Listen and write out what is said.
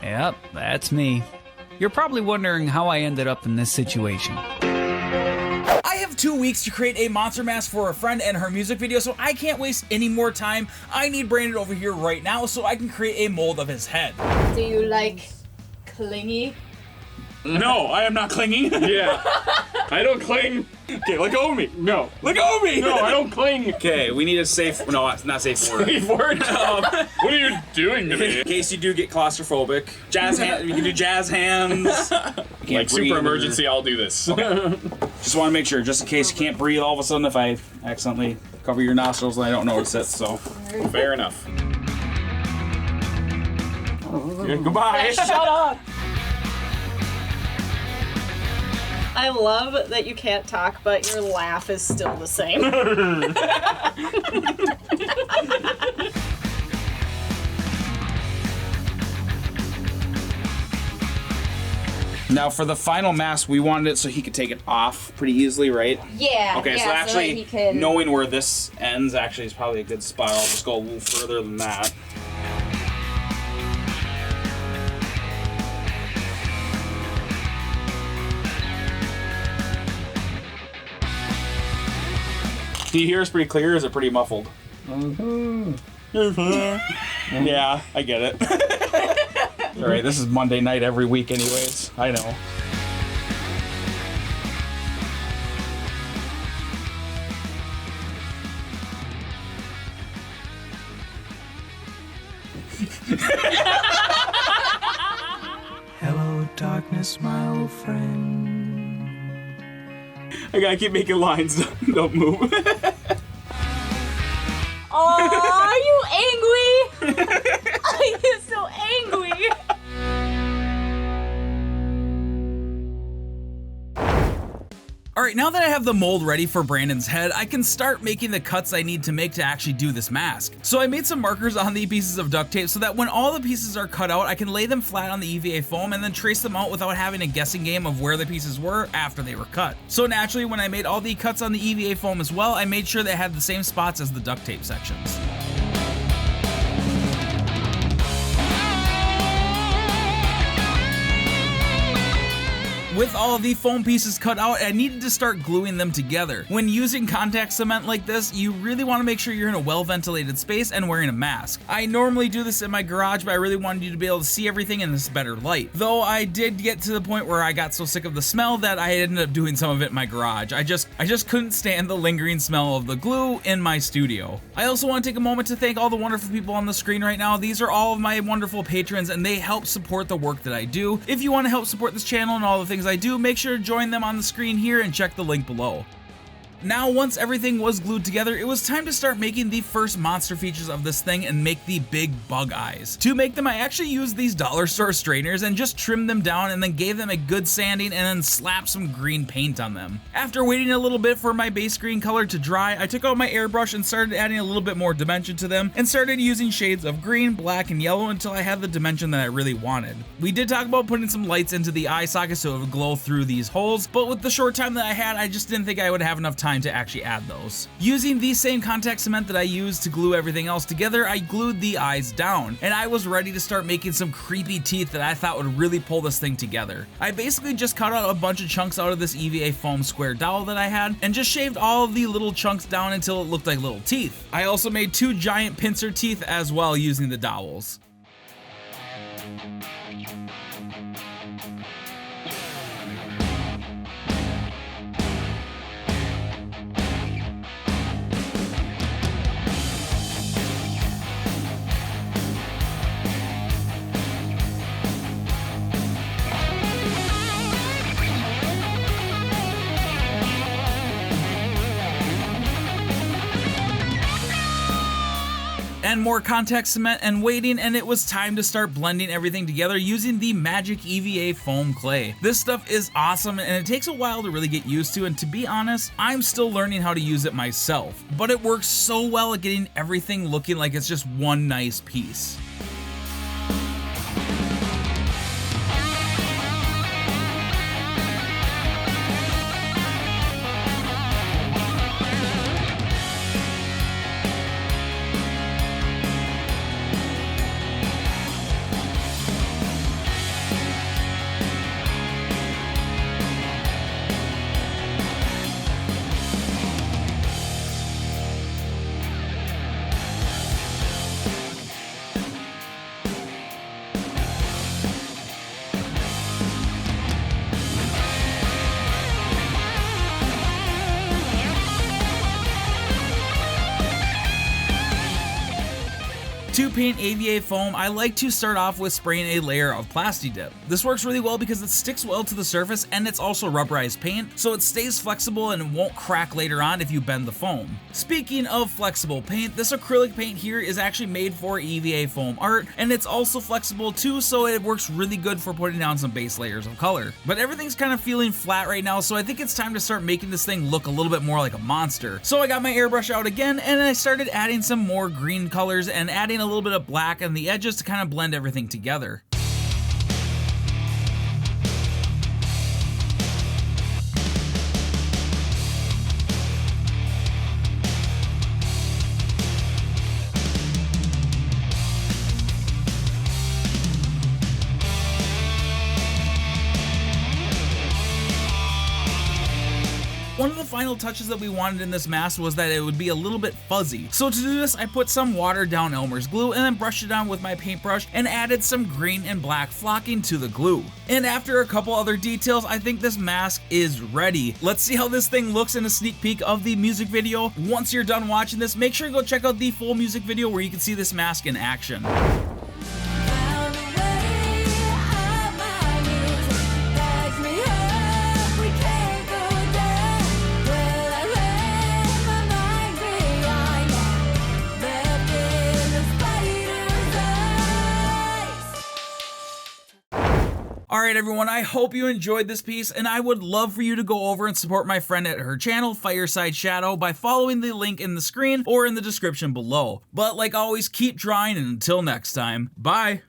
Yep, that's me. You're probably wondering how I ended up in this situation. I have 2 weeks to create a monster mask for a friend and her music video, so I can't waste any more time. I need Brandon over here right now so I can create a mold of his head. Do you like clingy? No, I am not clinging. Yeah. I don't cling. Okay, let go of me. No. Let go of me. No, I don't cling. Okay, we need a safe, no, it's not safe word. Safe word? What are you doing to me? In case you do get claustrophobic. Jazz hands, you can do jazz hands. Like super emergency, I'll do this. Okay. Just want to make sure, just in case you can't breathe all of a sudden if I accidentally cover your nostrils and I don't notice it, so. Fair enough. Goodbye. Shut up! I love that you can't talk, but your laugh is still the same. Now for the final mask, we wanted it so he could take it off pretty easily, right? Yeah. Okay, yeah, so actually, that he can... knowing where this ends actually is probably a good spot. I'll just go a little further than that. Can you hear us pretty clear, or is it pretty muffled? Yeah, I get it. Alright, this is Monday night every week anyways. I know. Hello, darkness, my old friend. I gotta keep making lines. Don't move. Oh, are you angry? Are you so angry? Alright, now that I have the mold ready for Brandon's head, I can start making the cuts I need to make to actually do this mask. So I made some markers on the pieces of duct tape so that when all the pieces are cut out, I can lay them flat on the EVA foam and then trace them out without having a guessing game of where the pieces were after they were cut. So naturally, when I made all the cuts on the EVA foam as well, I made sure they had the same spots as the duct tape sections. With all of the foam pieces cut out, I needed to start gluing them together. When using contact cement like this, you really want to make sure you're in a well-ventilated space and wearing a mask. I normally do this in my garage, but I really wanted you to be able to see everything in this better light. Though I did get to the point where I got so sick of the smell that I ended up doing some of it in my garage. I just couldn't stand the lingering smell of the glue in my studio. I also want to take a moment to thank all the wonderful people on the screen right now. These are all of my wonderful patrons and they help support the work that I do. If you want to help support this channel and all the things I do, make sure to join them on the screen here and check the link below. Now, once everything was glued together, it was time to start making the first monster features of this thing and make the big bug eyes. To make them, I actually used these dollar store strainers and just trimmed them down and then gave them a good sanding and then slapped some green paint on them. After waiting a little bit for my base green color to dry, I took out my airbrush and started adding a little bit more dimension to them and started using shades of green, black, and yellow until I had the dimension that I really wanted. We did talk about putting some lights into the eye sockets so it would glow through these holes, but with the short time that I had, I just didn't think I would have enough time to actually add those. Using the same contact cement that I used to glue everything else together, I glued the eyes down, and I was ready to start making some creepy teeth that I thought would really pull this thing together. I basically just cut out a bunch of chunks out of this EVA foam square dowel that I had, and just shaved all of the little chunks down until it looked like little teeth. I also made 2 giant pincer teeth as well using the dowels. And more contact cement and waiting, and it was time to start blending everything together using the Magic EVA foam clay. This stuff is awesome and it takes a while to really get used to, and to be honest, I'm still learning how to use it myself, but it works so well at getting everything looking like it's just one nice piece. acrylic paint AVA foam, I like to start off with spraying a layer of Plasti Dip. This works really well because it sticks well to the surface and it's also rubberized paint, so it stays flexible and won't crack later on if you bend the foam. Speaking of flexible paint, this acrylic paint here is actually made for EVA foam art, and it's also flexible too, so it works really good for putting down some base layers of color. But everything's kind of feeling flat right now, so I think it's time to start making this thing look a little bit more like a monster. So I got my airbrush out again, and I started adding some more green colors and adding a little bit of black on the edges to kind of blend everything together. One of the final touches that we wanted in this mask was that it would be a little bit fuzzy. So to do this, I put some watered down Elmer's glue and then brushed it on with my paintbrush and added some green and black flocking to the glue. And after a couple other details, I think this mask is ready. Let's see how this thing looks in a sneak peek of the music video. Once you're done watching this, make sure to go check out the full music video where you can see this mask in action. Alright everyone, I hope you enjoyed this piece, and I would love for you to go over and support my friend at her channel, Fireside Shadow, by following the link in the screen or in the description below. But like always, keep drawing, and until next time, bye!